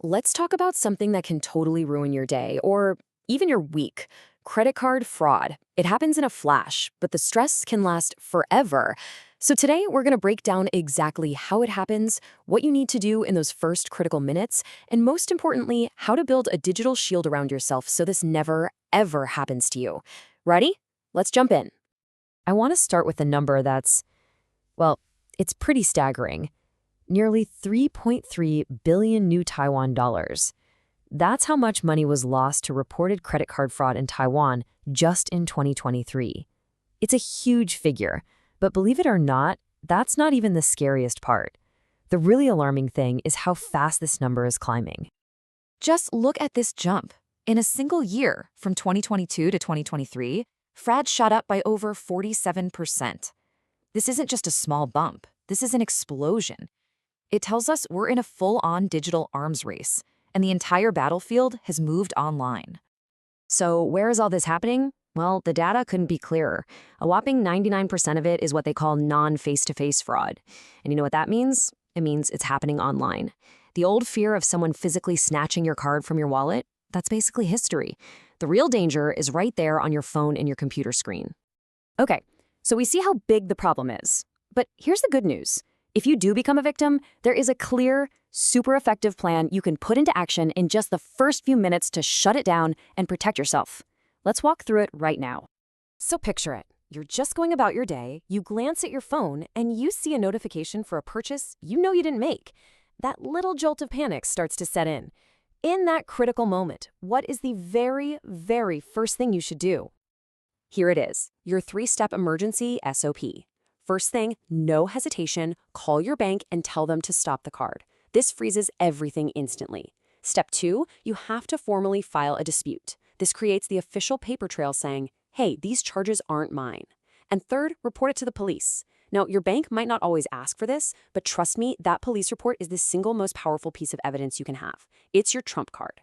Let's talk about something that can totally ruin your day or even your week. Credit card fraud. It happens in a flash, but the stress can last forever. So today we're going to break down exactly how it happens, what you need to do in those first critical minutes, and most importantly, how to build a digital shield around yourself so this never, ever happens to you. Ready? Let's jump in. I want to start with a number that's, well, it's pretty staggering. Nearly 3.3 billion new Taiwan dollars. That's how much money was lost to reported credit card fraud in Taiwan just in 2023. It's a huge figure, but believe it or not, that's not even the scariest part. The really alarming thing is how fast this number is climbing. Just look at this jump. In a single year, from 2022 to 2023, fraud shot up by over 47%. This isn't just a small bump. This is an explosion. It tells us we're in a full-on digital arms race, and the entire battlefield has moved online. So where is all this happening? Well, the data couldn't be clearer. A whopping 99% of it is what they call non-face-to-face fraud. And you know what that means? It means it's happening online. The old fear of someone physically snatching your card from your wallet, that's basically history. The real danger is right there on your phone and your computer screen. Okay, so we see how big the problem is. But here's the good news. If you do become a victim, there is a clear, super effective plan you can put into action in just the first few minutes to shut it down and protect yourself. Let's walk through it right now. So picture it. You're just going about your day, you glance at your phone, and you see a notification for a purchase you know you didn't make. That little jolt of panic starts to set in. In that critical moment, what is the very, very first thing you should do? Here it is, your 3-step emergency SOP. First thing, no hesitation, call your bank and tell them to stop the card. This freezes everything instantly. Step 2, you have to formally file a dispute. This creates the official paper trail saying, hey, these charges aren't mine. And third, report it to the police. Now, your bank might not always ask for this, but trust me, that police report is the single most powerful piece of evidence you can have. It's your trump card.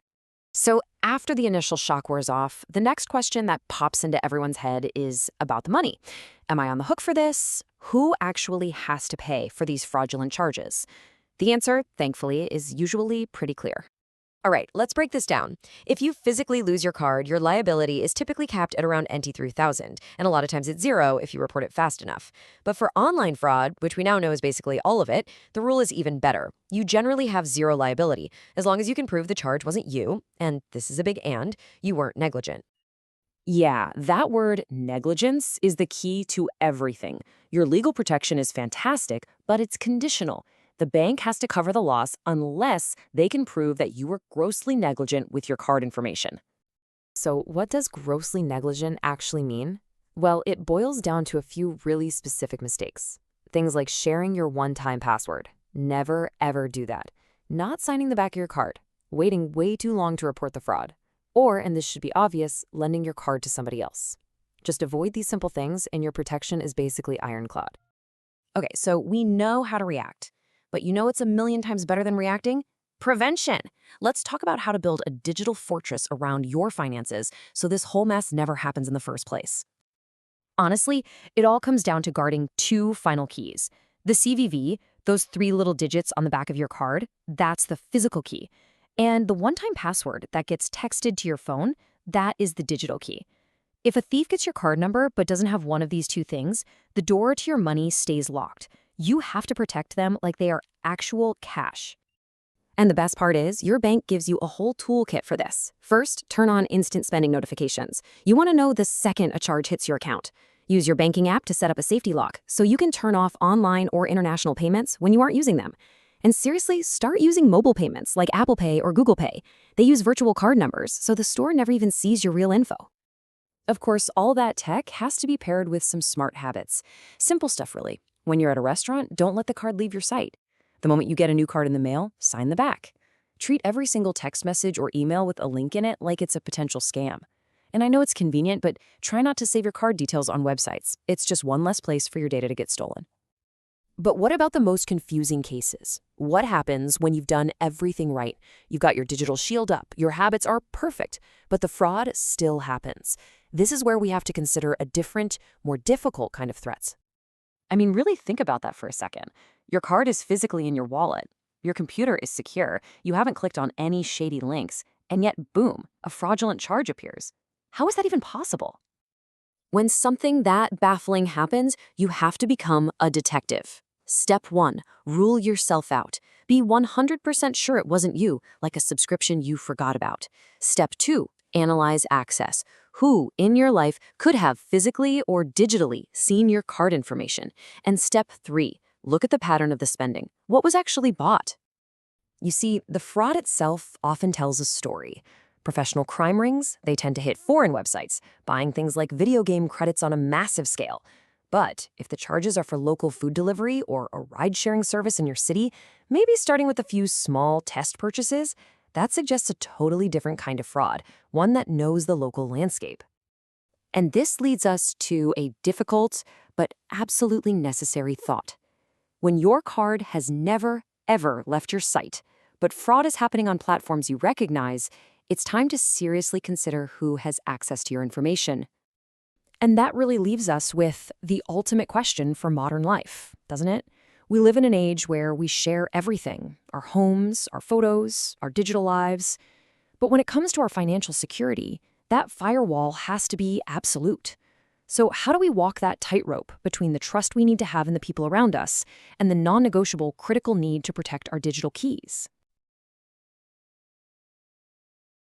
So after the initial shock wears off, the next question that pops into everyone's head is about the money. Am I on the hook for this? Who actually has to pay for these fraudulent charges? The answer, thankfully, is usually pretty clear. All right, let's break this down. If you physically lose your card, your liability is typically capped at around NT 3000, and a lot of times it's zero if you report it fast enough. But for online fraud, which we now know is basically all of it, the rule is even better. You generally have zero liability, as long as you can prove the charge wasn't you, and this is a big and, you weren't negligent. Yeah, that word negligence is the key to everything. Your legal protection is fantastic, but it's conditional. The bank has to cover the loss unless they can prove that you were grossly negligent with your card information. So what does grossly negligent actually mean? Well, it boils down to a few really specific mistakes. Things like sharing your one-time password. Never, ever do that. Not signing the back of your card. Waiting way too long to report the fraud. Or, and this should be obvious, lending your card to somebody else. Just avoid these simple things and your protection is basically ironclad. Okay, so we know how to react. But you know what's a million times better than reacting? Prevention. Let's talk about how to build a digital fortress around your finances so this whole mess never happens in the first place. Honestly, it all comes down to guarding 2 final keys. The CVV, those 3 little digits on the back of your card, that's the physical key. And the one-time password that gets texted to your phone, that is the digital key. If a thief gets your card number but doesn't have one of these 2 things, the door to your money stays locked. You have to protect them like they are actual cash. And the best part is, your bank gives you a whole toolkit for this. First, turn on instant spending notifications. You want to know the second a charge hits your account. Use your banking app to set up a safety lock, so you can turn off online or international payments when you aren't using them. And seriously, start using mobile payments like Apple Pay or Google Pay. They use virtual card numbers, so the store never even sees your real info. Of course, all that tech has to be paired with some smart habits. Simple stuff, really. When you're at a restaurant, don't let the card leave your sight. The moment you get a new card in the mail, sign the back. Treat every single text message or email with a link in it like it's a potential scam. And I know it's convenient, but try not to save your card details on websites. It's just one less place for your data to get stolen. But what about the most confusing cases? What happens when you've done everything right? You've got your digital shield up, your habits are perfect, but the fraud still happens. This is where we have to consider a different, more difficult kind of threats. I mean, really think about that for a second. Your card is physically in your wallet. Your computer is secure, you haven't clicked on any shady links, and yet, boom, a fraudulent charge appears. How is that even possible? When something that baffling happens, you have to become a detective. Step 1, rule yourself out. Be 100% sure it wasn't you, like a subscription you forgot about. Step 2, analyze access. Who in your life could have physically or digitally seen your card information? And step 3, look at the pattern of the spending. What was actually bought? You see, the fraud itself often tells a story. Professional crime rings, they tend to hit foreign websites, buying things like video game credits on a massive scale. But if the charges are for local food delivery or a ride-sharing service in your city, maybe starting with a few small test purchases, that suggests a totally different kind of fraud, one that knows the local landscape. And this leads us to a difficult but absolutely necessary thought. When your card has never, ever left your site, but fraud is happening on platforms you recognize, it's time to seriously consider who has access to your information. And that really leaves us with the ultimate question for modern life, doesn't it? We live in an age where we share everything, our homes, our photos, our digital lives. But when it comes to our financial security, that firewall has to be absolute. So how do we walk that tightrope between the trust we need to have in the people around us and the non-negotiable critical need to protect our digital keys?